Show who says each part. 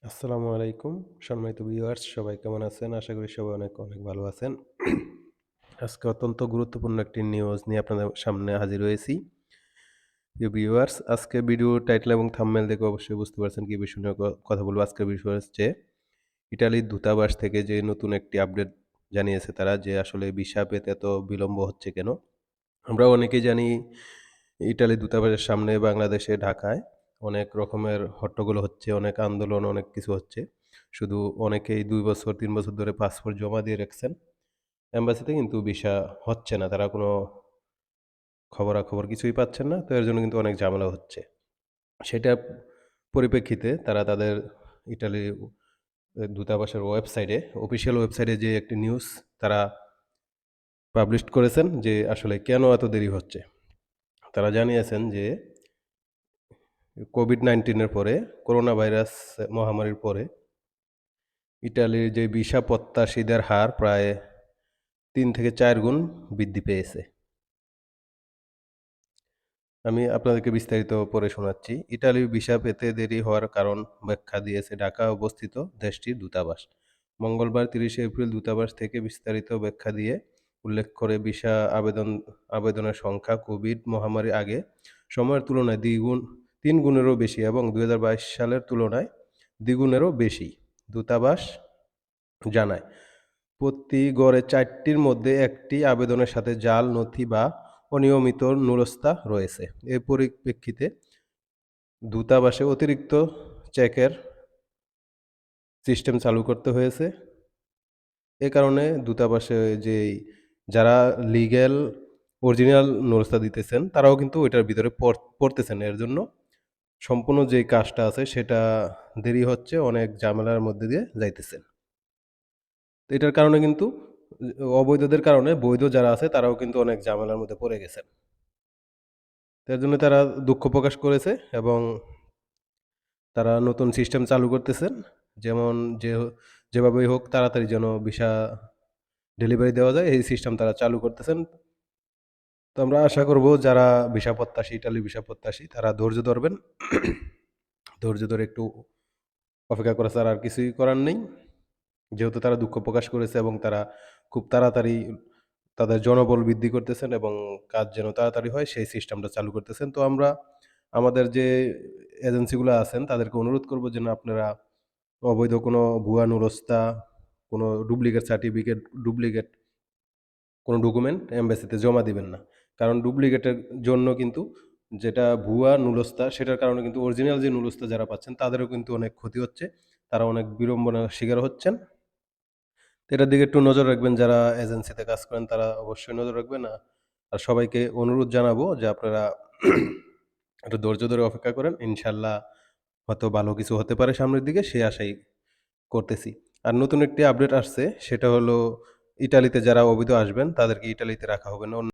Speaker 1: আসসালামু আলাইকুম। সম্মানিত ভিউয়ার্স সবাই কেমন আছেন? আশা করি সবাই অনেক, অনেক ভালো আছেন। আজকে অত্যন্ত গুরুত্বপূর্ণ একটি নিউজ নিয়ে আপনাদের সামনে হাজির হয়েছি। প্রিয় ভিউয়ার্স আজকে ভিডিও টাইটেল এবং থাম্বনেল দেখে অবশ্যই বুঝতে পারছেন কি বিষয় নিয়ে কথা বলবো। আজকের বিষয় হচ্ছে ইটালির দূতাবাস থেকে যে নতুন একটি আপডেট জানিয়েছে তারা যে আসলে ভিসা পেতে এত বিলম্ব হচ্ছে কেন? আমরা অনেকেই জানি ইটালির দূতাবাসের সামনে বাংলাদেশে ঢাকায় অনেক রকমের হট্টগোল হচ্ছে, অনেক আন্দোলন, অনেক কিছু হচ্ছে। শুধু অনেকেই ২ বছর ৩ বছর ধরে পাসপোর্ট জমা দিয়ে রাখছেন। এম্বাসিতে কিন্তু ভিসা হচ্ছে না। তারা কোনো খবরাখবর কিছুই পাচ্ছেন না। তো এর জন্য কিন্তু অনেক ঝামেলা হচ্ছে। সেটার পরিপ্রেক্ষিতে তারা তাদের ইটালি দূতাবাসের ওয়েবসাইটে, অফিসিয়াল ওয়েবসাইটে যে একটি নিউজ তারা পাবলিশড করেছেন যে আসলে কেন এত দেরি হচ্ছে। তারা জানিয়েছেন যে কোভিড-19 এর পরে, করোনা ভাইরাস মহামারীর পরে ইটালির যে ভিসা প্রত্যাশীদের হার প্রায় ৩ থেকে ৪ গুণ বৃদ্ধি পেয়েছে। আমি আপনাদেরকে বিস্তারিত পড়ে শোনাচ্ছি। ইটালির ভিসা পেতে দেরি হওয়ার কারণ ব্যাখ্যা দিয়েছে ঢাকায় অবস্থিত দেশটির দূতাবাস। মঙ্গলবার ৩০শে এপ্রিল দূতাবাস থেকে বিস্তারিত ব্যাখ্যা দিয়ে উল্লেখ করে ভিসা আবেদনের সংখ্যা কোভিড মহামারীর আগে সময়ের তুলনায় ৩ গুণেরও বেশি এবং ২০২২ সালের তুলনায় দ্বিগুণেরও বেশি। দূতাবাস জানায়, প্রতি গড়ে ৪টির মধ্যে ১টি আবেদনের সাথে জাল নথি বা অনিয়মিত নুরস্তা রয়েছে। এর পরিপ্রেক্ষিতে দূতাবাসে অতিরিক্ত চেকের সিস্টেম চালু করতে হয়েছে। এ কারণে দূতাবাসে যেই যারা লিগ্যাল অরিজিনাল নুরস্তা দিতেছেন তারাও কিন্তু ওইটার ভিতরে পড়তেছেন। এর জন্য সম্পূর্ণ যেই কাজটা আছে সেটা দেরি হচ্ছে, অনেক ঝামেলার মধ্যে দিয়ে যাইতেছেন। তো এটার কারণে কিন্তু অবৈধদের কারণে বৈধ যারা আছে তারাও কিন্তু অনেক ঝামেলার মধ্যে পড়ে গেছেন। তার জন্য তারা দুঃখ প্রকাশ করেছে এবং তারা নতুন সিস্টেম চালু করতেছেন। যেমন যে যেভাবেই হোক তাড়াতাড়ি যেন ভিসা ডেলিভারি দেওয়া যায় এই সিস্টেম তারা চালু করতেছেন। তো আমরা আশা করব যারা ভিসা প্রত্যাশী, ইটালির ভিসা প্রত্যাশী তারা ধৈর্য ধরবেন। ধৈর্য ধরে একটু অপেক্ষা করা ছাড়া আর কিছুই করার নেই। যেহেতু তারা দুঃখ প্রকাশ করেছে এবং তারা খুব তাড়াতাড়ি তাদের জনবল বৃদ্ধি করতেছেন এবং কাজ যেন তাড়াতাড়ি হয় সেই সিস্টেমটা চালু করতেছেন। তো আমরা আমাদের যে এজেন্সিগুলো আছেন তাদেরকে অনুরোধ করব যেন আপনারা অবৈধ কোনো ভুয়া নুরস্তা, কোনো ডুপ্লিকেট সার্টিফিকেট, ডুপ্লিকেট কোনো ডকুমেন্ট এমবাসিতে জমা দিবেন না। কারণ ডুপ্লিকেটের জন্য কিন্তু যেটা ভুয়া নুরস্তা সেটার কারণে কিন্তু অরিজিনাল যে নুরস্তা যারা পাচ্ছেন তাদেরও কিন্তু অনেক ক্ষতি হচ্ছে। তারা অনেক বিড়ম্বনার শিকার হচ্ছেন। তো এটার দিকে একটু নজর রাখবেন যারা এজেন্সিতে কাজ করেন তারা অবশ্যই নজর রাখবেন। আর সবাইকে অনুরোধ জানাবো যে আপনারা একটু ধৈর্য ধরে অপেক্ষা করেন। ইনশাআল্লাহ হয়তো ভালো কিছু হতে পারে সামনের দিকে সেই আশাই করতেছি। আর নতুন একটি আপডেট আসছে সেটা হলো ইটালিতে যারা অবৈধ আসবেন তাদেরকে ইটালিতে রাখা হবে না।